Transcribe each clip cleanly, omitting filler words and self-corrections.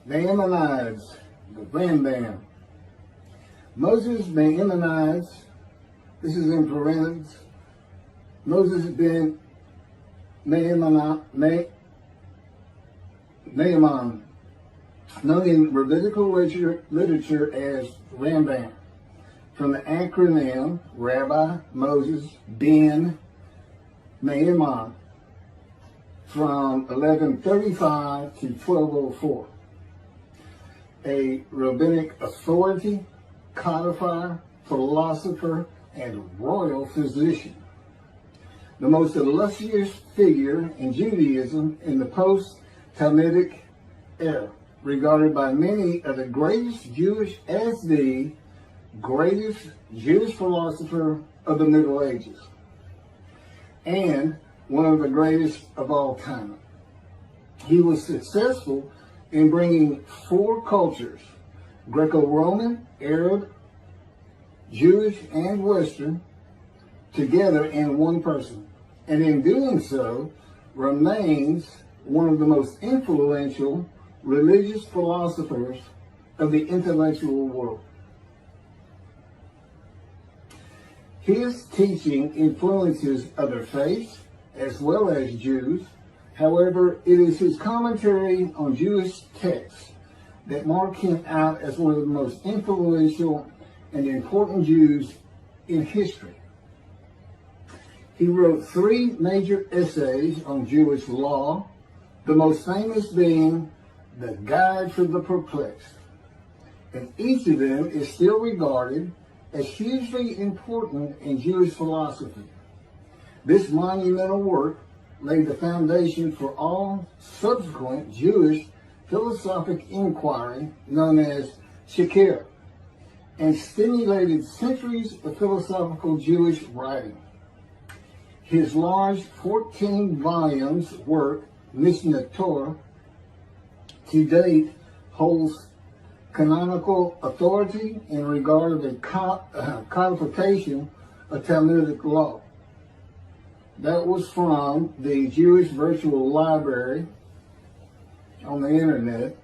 Maimonides, the Rambam. Moses Maimonides, this is in parentheses, Moses Ben Maimon, known in rabbinical literature as Rambam, from the acronym Rabbi Moses Ben Maimon, from 1135 to 1204. A rabbinic authority, codifier, philosopher, and royal physician. The most illustrious figure in Judaism in the post-talmudic era, regarded by many as the greatest Jewish philosopher of the Middle Ages, and one of the greatest of all time. He was successful in bringing four cultures, GrecoRoman, Arab, Jewish, and Western, together in one person, and in doing so remains one of the most influential religious philosophers of the intellectual world. His teaching influences other faiths as well as Jews. However, it is his commentary on Jewish texts that mark him out as one of the most influential and important Jews in history. He wrote 3 major essays on Jewish law, the most famous being The Guide for the Perplexed, and each of them is still regarded as hugely important in Jewish philosophy. This monumental work laid the foundation for all subsequent Jewish philosophic inquiry known as Chakirah, and stimulated centuries of philosophical Jewish writing. His large 14 volumes work, Mishneh Torah, to date holds canonical authority in regard to the codification of Talmudic law. That was from the Jewish Virtual Library on the internet,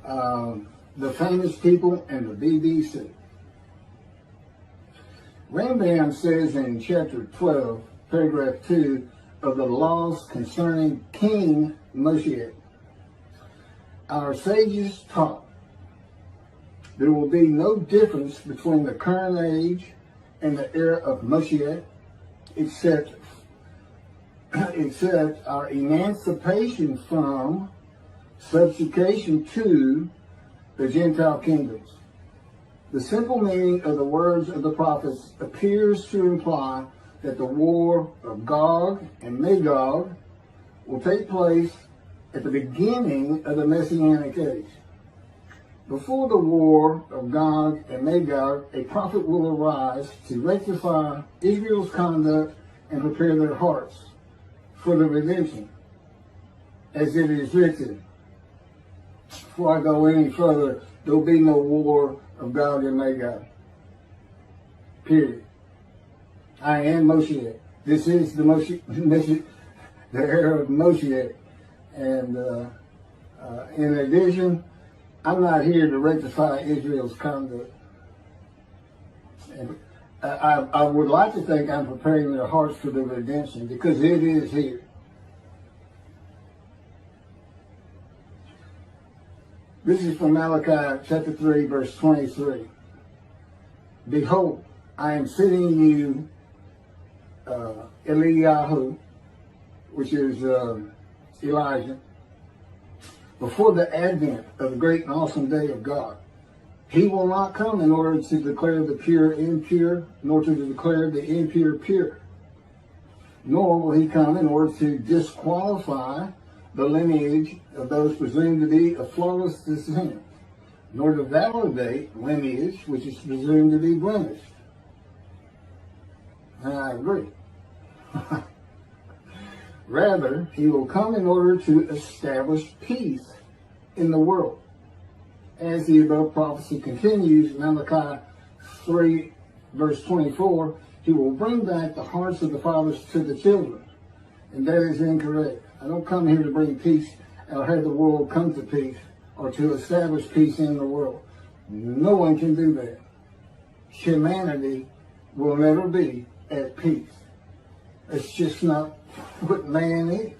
the Famous People, and the BBC. Rambam says in chapter 12, paragraph 2 of the laws concerning King Moshiach, our sages taught there will be no difference between the current age and the era of Moshiach, except our emancipation from subjugation to the Gentile kingdoms. The simple meaning of the words of the prophets appears to imply that the war of Gog and Magog will take place at the beginning of the Messianic Age. Before the war of Gog and Magog, a prophet will arise to rectify Israel's conduct and prepare their hearts for the redemption, as it is written. Before I go any further, there will be no war of Gog and Magog. Period. I am Moshiach. This is the the era of Moshiach. And in addition, I'm not here to rectify Israel's conduct. And I would like to think I'm preparing their hearts for the redemption, because it is here. This is from Malachi chapter 3, verse 23. Behold, I am sending you Eliyahu, which is Elijah, before the advent of the great and awesome day of God. He will not come in order to declare the pure impure, nor to declare the impure pure. Nor will he come in order to disqualify the lineage of those presumed to be of flawless descent, nor to validate lineage which is presumed to be blemished. And I agree. Rather, he will come in order to establish peace in the world. As the above prophecy continues, Malachi 3, verse 24, He will bring back the hearts of the fathers to the children. And that is incorrect. I don't come here to bring peace or have the world come to peace or to establish peace in the world. No one can do that. Humanity will never be at peace. It's just not what man is.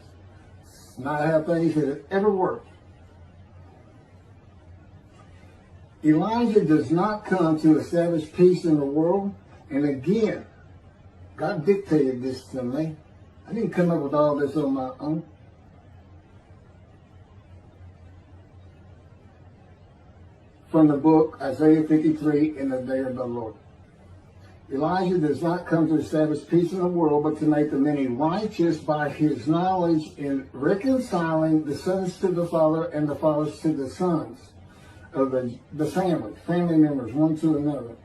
It's not how things have ever worked. Elijah does not come to establish peace in the world. And again, God dictated this to me. I didn't come up with all this on my own. From the book Isaiah 53, In the Day of the Lord. Elijah does not come to establish peace in the world, but to make the many righteous by his knowledge in reconciling the sons to the Father and the fathers to the sons of the family members, one to another,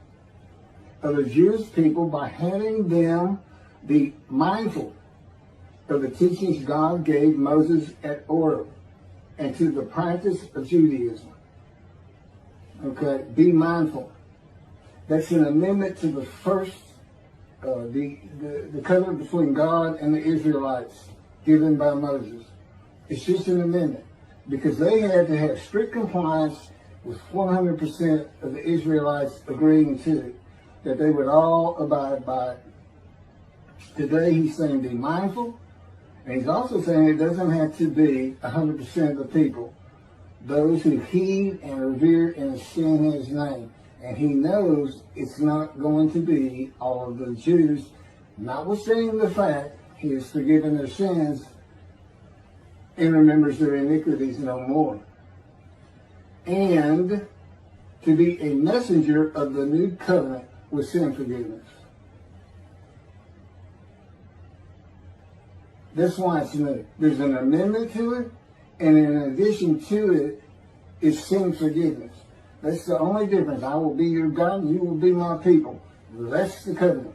of the Jewish people by having them be mindful of the teachings God gave Moses at Horeb and to the practice of Judaism. Okay, be mindful. That's an amendment to the first, the covenant between God and the Israelites given by Moses. It's just an amendment because they had to have strict compliance with 100% of the Israelites agreeing to it, that they would all abide by it. Today he's saying be mindful, and he's also saying it doesn't have to be 100% of the people, those who heed and revere and esteem his name. And he knows it's not going to be all of the Jews, notwithstanding the fact he has forgiven their sins and remembers their iniquities no more. And to be a messenger of the new covenant with sin forgiveness. That's why it's new. There's an amendment to it, and in addition to it, is sin forgiveness. That's the only difference. I will be your God, and you will be my people. That's the covenant.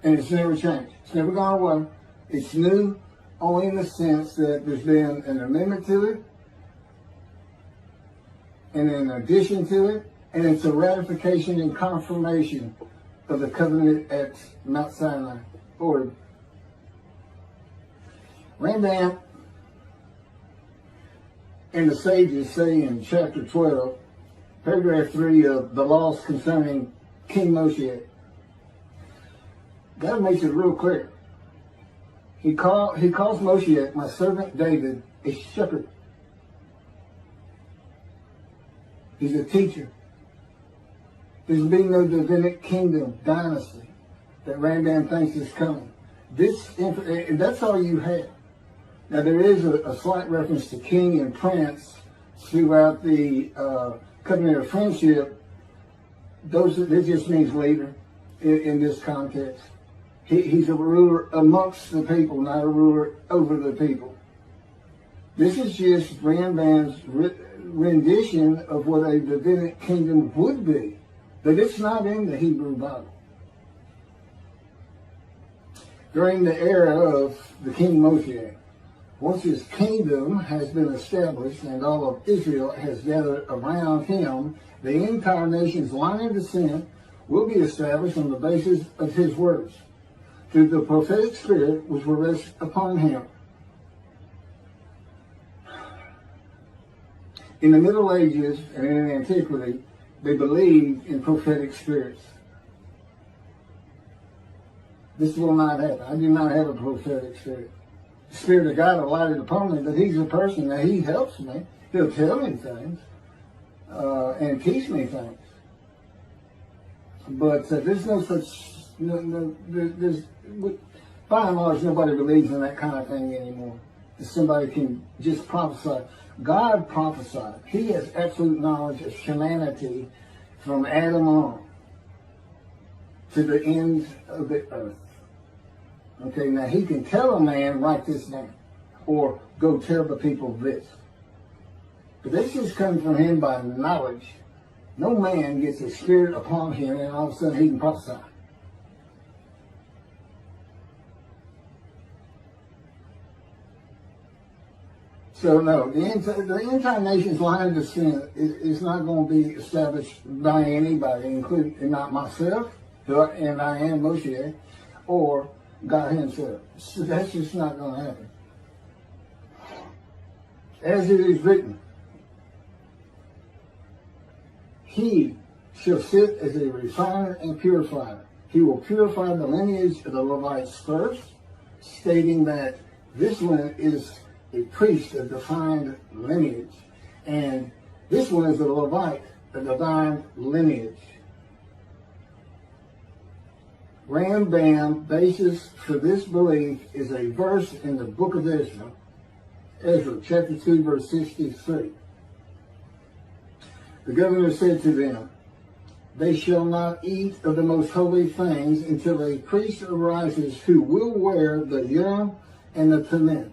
And it's never changed. It's never gone away. It's new only in the sense that there's been an amendment to it, and in addition to it, and it's a ratification and confirmation of the covenant at Mount Sinai, or Rambam and the sages say in chapter 12, paragraph 3 of the laws concerning King Moshiach, God makes it real clear. He calls Moshiach, my servant David, a shepherd. He's a teacher. There's been no rabbinic kingdom dynasty that Rambam thinks is coming. That's all you have. Now there is a slight reference to king and prince throughout the covenant of friendship. That just means leader in this context. He's a ruler amongst the people, not a ruler over the people. This is just Rambam's rendition of what a rabbinic kingdom would be, but it's not in the Hebrew Bible. During the era of the King Moshiach, once his kingdom has been established and all of Israel has gathered around him, the entire nation's line of descent will be established on the basis of his words, through the prophetic spirit which will rest upon him. In the Middle Ages and in antiquity, they believed in prophetic spirits. This will not happen. I do not have a prophetic spirit. The Spirit of God alighted upon me, but he's a person that he helps me. He'll tell me things and teach me things. But there's no such, by and large, nobody believes in that kind of thing anymore. Somebody can just prophesy. God prophesied. He has absolute knowledge of humanity from Adam on to the end of the earth. Okay, now he can tell a man, write this down, or go tell the people this. But this is coming from him by knowledge. No man gets a spirit upon him and all of a sudden he can prophesy. So no, the incarnation's line of descent is not going to be established by anybody, including not myself, and I am Moshiach, or God himself. So that's just not going to happen. As it is written, he shall sit as a refiner and purifier. He will purify the lineage of the Levites first, stating that this one is a priest of defined lineage, and this one is a Levite, a divine lineage. Rambam basis for this belief is a verse in the book of Ezra, chapter 2, verse 63. The governor said to them, they shall not eat of the most holy things until a priest arises who will wear the Urim and the Thummim.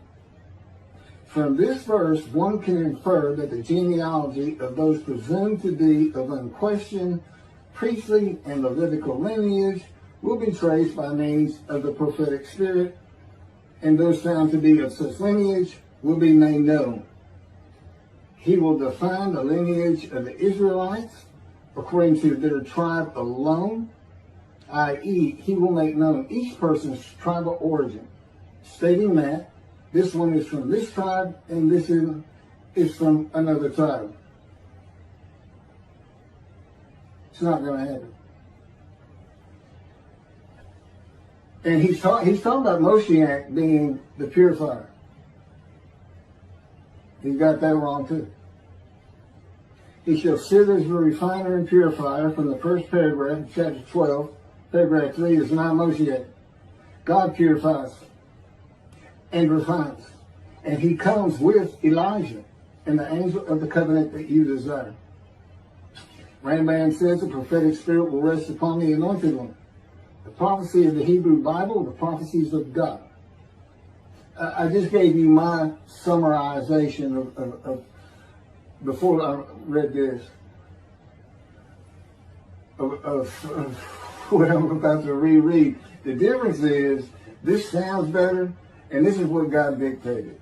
From this verse, one can infer that the genealogy of those presumed to be of unquestioned priestly and Levitical lineage will be traced by means of the prophetic spirit, and those found to be of such lineage will be made known. He will define the lineage of the Israelites according to their tribe alone, i.e., he will make known each person's tribal origin, stating that this one is from this tribe and this is from another tribe. It's not going to happen. And he's talking about Moshiach being the purifier. He got that wrong too. He shall sit as a refiner and purifier from the first paragraph, chapter 12. Paragraph 3 is not Moshiach. God purifies and refines. And he comes with Elijah and the angel of the covenant that you desire. Rambam says the prophetic spirit will rest upon the anointed one. The prophecy of the Hebrew Bible, the prophecies of God. I just gave you my summarization of before I read this, of what I'm about to reread. The difference is, this sounds better, and this is what God dictated.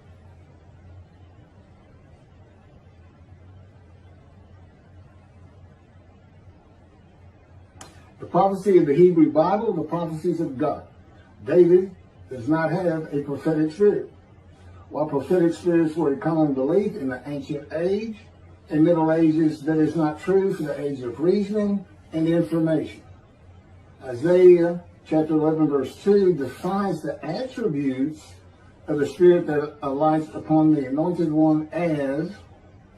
The prophecy of the Hebrew Bible, the prophecies of God. David does not have a prophetic spirit. While prophetic spirits were a common belief in the ancient age and Middle Ages, that is not true for the age of reasoning and information. Isaiah chapter 11 verse 2 defines the attributes of the spirit that alights upon the anointed one as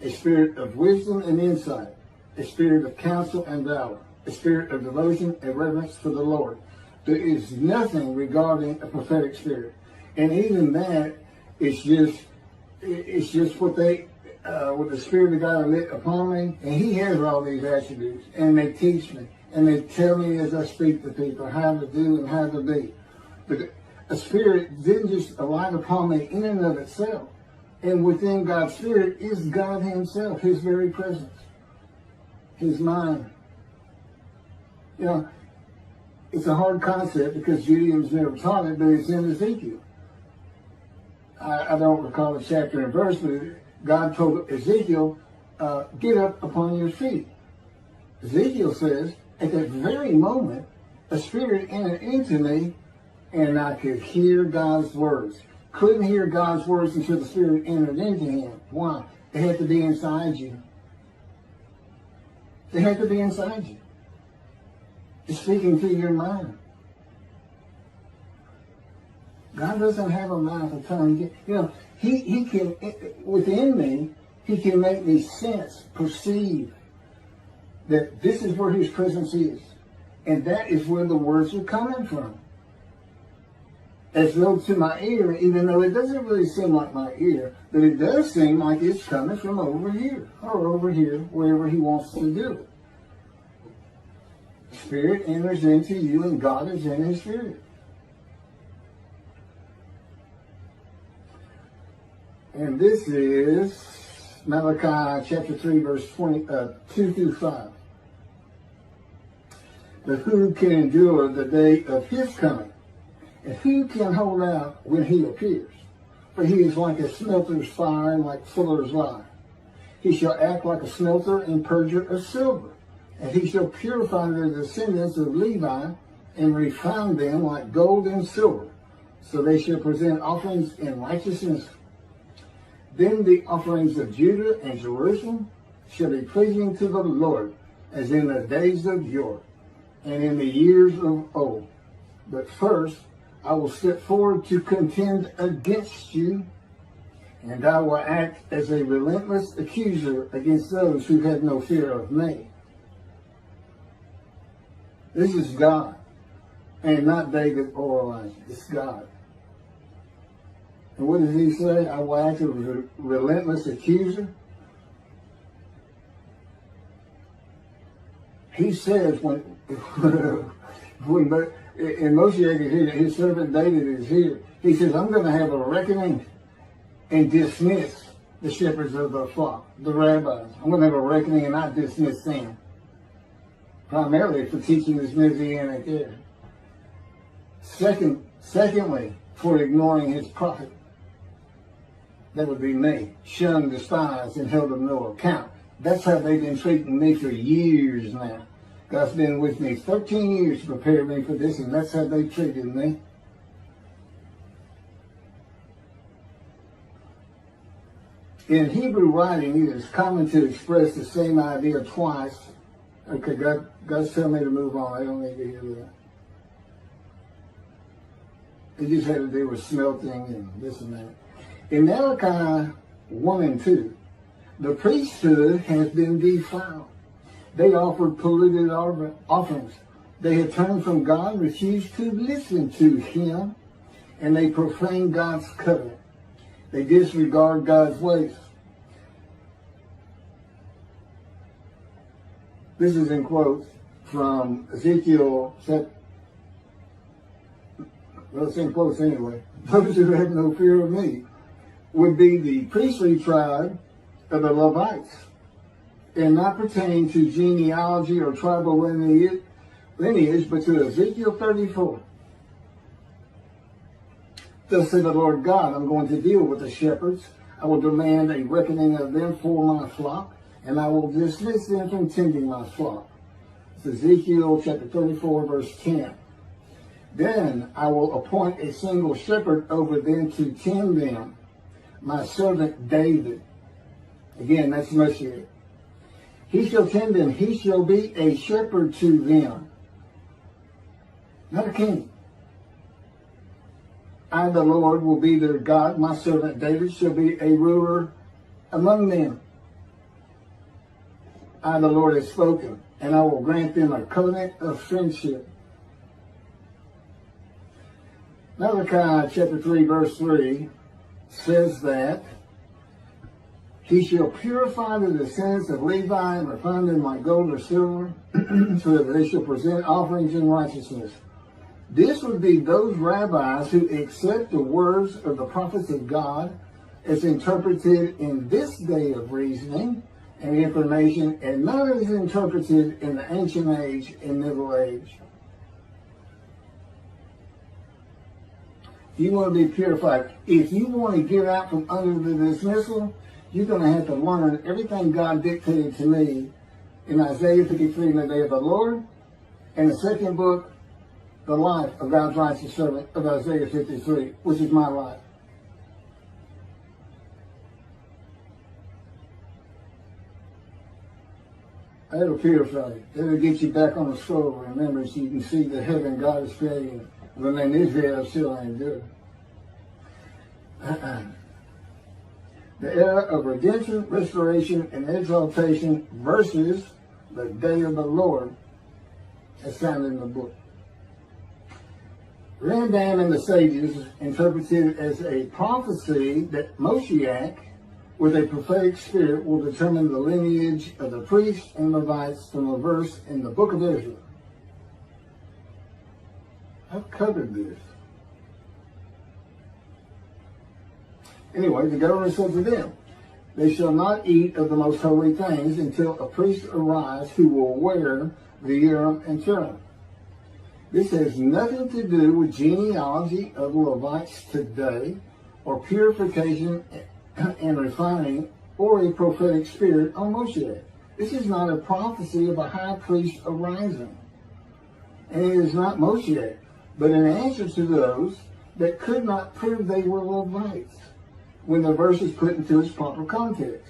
a spirit of wisdom and insight, a spirit of counsel and valor, a spirit of devotion and reverence for the Lord. There is nothing regarding a prophetic spirit, and even that it's just what the Spirit of God lit upon me, and He has all these attributes, and they teach me, and they tell me as I speak to people how to do and how to be. But a spirit didn't just alight upon me in and of itself, and within God's Spirit is God Himself, His very presence, His mind. You know, it's a hard concept because Judaism's never taught it, but it's in Ezekiel. I don't recall the chapter and verse, but God told Ezekiel, get up upon your feet. Ezekiel says, at that very moment, a spirit entered into me, and I could hear God's words. Couldn't hear God's words until the spirit entered into him. Why? They had to be inside you. They had to be inside you. It's speaking to your mind. God doesn't have a mouth or tongue. You know, he can, within me, He can make me sense, perceive that this is where His presence is. And that is where the words are coming from. As though to my ear, even though it doesn't really seem like my ear, but it does seem like it's coming from over here, or over here, wherever He wants to do it. Spirit enters into you, and God is in His Spirit. And this is Malachi chapter 3, verse 2 through 5. But who can endure the day of His coming? And who can hold out when He appears? For he is like a smelter's fire and like fuller's lye. He shall act like a smelter and purger of silver. And he shall purify the descendants of Levi and refine them like gold and silver. So they shall present offerings in righteousness. Then the offerings of Judah and Jerusalem shall be pleasing to the Lord, as in the days of yore, and in the years of old. But first I will step forward to contend against you, and I will act as a relentless accuser against those who have no fear of me. This is God, and not David or Elijah. It's God. And what does he say? I will act as a relentless accuser. He says when Moshiach is here, his servant David is here, he says, I'm going to have a reckoning and dismiss the shepherds of the flock, the rabbis. I'm going to have a reckoning and not dismiss them. Primarily for teaching this Messianic Era. Secondly, for ignoring his prophet. That would be me, shunned, despised, and held of no account. That's how they've been treating me for years now. God's been with me 13 years to prepare me for this, and that's how they treated me. In Hebrew writing, it is common to express the same idea twice. Okay, God's telling me to move on. I don't need to hear that. It just had to do with smelting and this and that. In Malachi 1 and 2, the priesthood has been defiled. They offered polluted offerings. They had turned from God, refused to listen to him, and they profaned God's covenant. They disregard God's ways. This is in quotes from Ezekiel. Well, it's in quotes anyway. Those who have no fear of me would be the priestly tribe of the Levites, and not pertaining to genealogy or tribal lineage, but to Ezekiel 34. Thus said the Lord God, I'm going to deal with the shepherds. I will demand a reckoning of them for my flock, and I will dismiss them from tending my flock. It's Ezekiel chapter 34, verse 10. Then I will appoint a single shepherd over them to tend them, my servant David. Again, that's Moshiach. He shall tend them. He shall be a shepherd to them. Not a king. I, the Lord, will be their God. My servant David shall be a ruler among them. I, the Lord, have spoken, and I will grant them a covenant of friendship. Malachi chapter 3, verse 3 says that he shall purify the descendants of Levi and refine them like gold or silver, so that they shall present offerings in righteousness. This would be those rabbis who accept the words of the prophets of God as interpreted in this day of reasoning and information, and not as interpreted in the ancient age and middle age. You want to be purified. If you want to get out from under the dismissal, you're going to have to learn everything God dictated to me in Isaiah 53 in the day of the Lord, and the second book, the life of God's righteous servant of Isaiah 53, which is my life. That'll purify you. That'll get you back on the scroll. Remember, so you can see the heaven God is creating. When in Israel, still ain't good. The era of redemption, restoration, and exaltation versus the day of the Lord, as found in the book. Rambam and the sages interpreted it as a prophecy that Moshiach, with a prophetic spirit, will determine the lineage of the priests and Levites from a verse in the book of Israel. I've covered this. Anyway, the governor said to them, they shall not eat of the most holy things until a priest arise who will wear the Urim and Thummim. This has nothing to do with genealogy of the Levites today or purification and refining, or a prophetic spirit on Moshiach. This is not a prophecy of a high priest arising. And it is not Moshiach, but an answer to those that could not prove they were Levites when the verse is put into its proper context.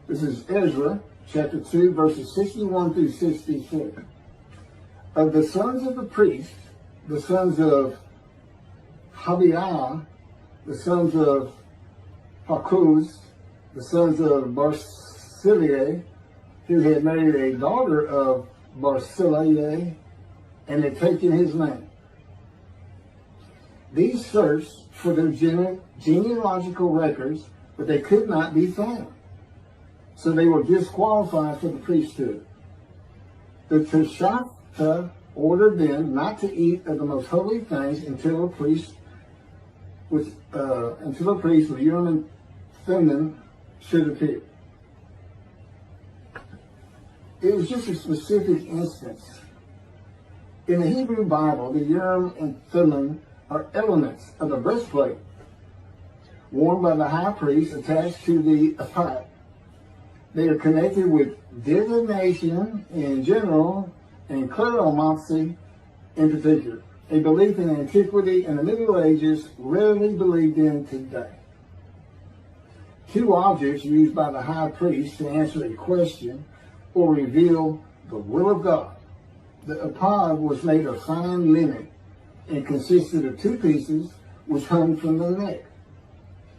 This is Ezra, chapter 2, verses 61 through 63. Of the sons of the priests, the sons of Habiah, the sons of Hakuz, the sons of Barzillai, who had married a daughter of Barzillai, and had taken his name. These searched for their genealogical records, but they could not be found. So they were disqualified for the priesthood. The Toshata ordered them not to eat of the most holy things until a priest with Urim and Thummim should appear. It was just a specific instance. In the Hebrew Bible, the Urim and Thummim are elements of the breastplate worn by the high priest attached to the ephod. They are connected with divination in general and cleromancy in particular, a belief in antiquity and the Middle Ages rarely believed in today. Two objects used by the high priest to answer a question or reveal the will of God. The ephod was made of fine linen and consisted of two pieces which hung from the neck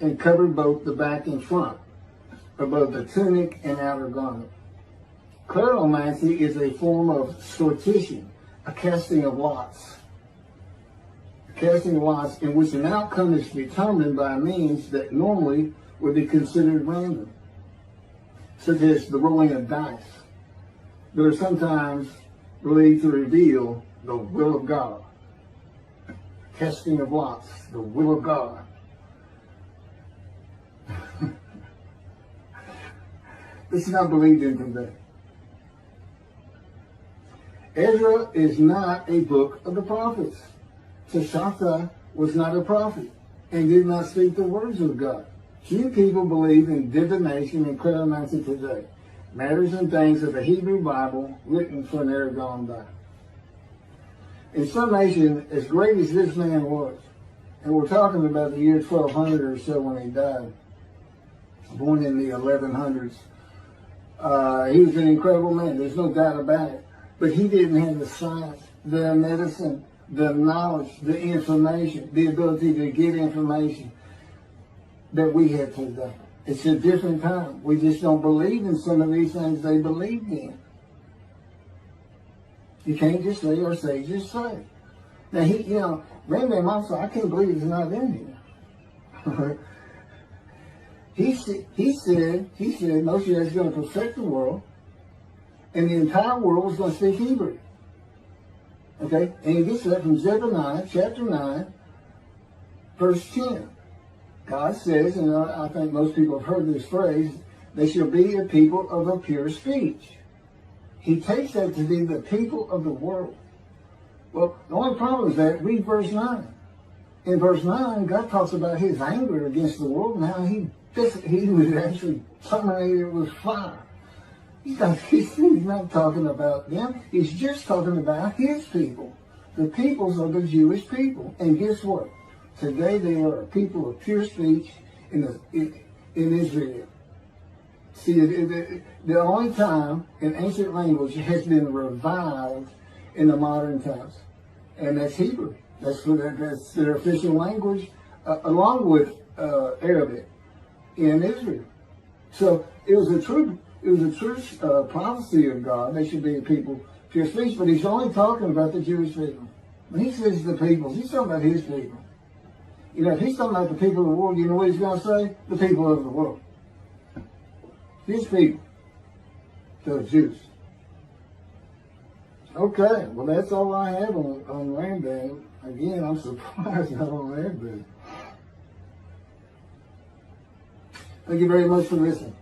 and covered both the back and front, above the tunic and outer garment. Cleromancy is a form of sortition, a casting of lots. A casting of lots in which an outcome is determined by means that normally would be considered random, such as the rolling of dice, that are sometimes believed to reveal the will of God. Casting of lots, the will of God. This is not believed in today. Ezra is not a book of the prophets. Toshata was not a prophet and did not speak the words of God. Few people believe in divination and cleromancy today, matters and things of the Hebrew Bible written for an era gone by. In summation, as great as this man was, and we're talking about the year 1200 or so when he died, born in the 1100s, he was an incredible man, there's no doubt about it. But he didn't have the science, the medicine, the knowledge, the information, the ability to get information that we have today. It's a different time. We just don't believe in some of these things they believed in. You can't just say our sages say. Now, Rambam also, I can't believe it's not in here. He said Moshiach is going to perfect the world, and the entire world was going to speak Hebrew. Okay? And he gets that from Zephaniah chapter 9, verse 10. God says, and I think most people have heard this phrase, they shall be a people of a pure speech. He takes that to be the people of the world. Well, the only problem is that, read verse 9. In verse 9, God talks about his anger against the world and how he was actually terminated with fire. He's not talking about them. He's just talking about his people. The peoples are the Jewish people. And guess what? Today they are a people of pure speech in Israel. See, the only time an ancient language has been revived in the modern times, and that's Hebrew. That's their official language, along with Arabic in Israel. So it was a true prophecy of God. They should be a people of pure speech, but he's only talking about the Jewish people. When he says the peoples, he's talking about his people. If he's talking about the people of the world, you know what he's going to say? The people of the world. His people. The Jews. Okay, well that's all I have on Rambam. Again, I'm surprised I don't have that. Thank you very much for listening.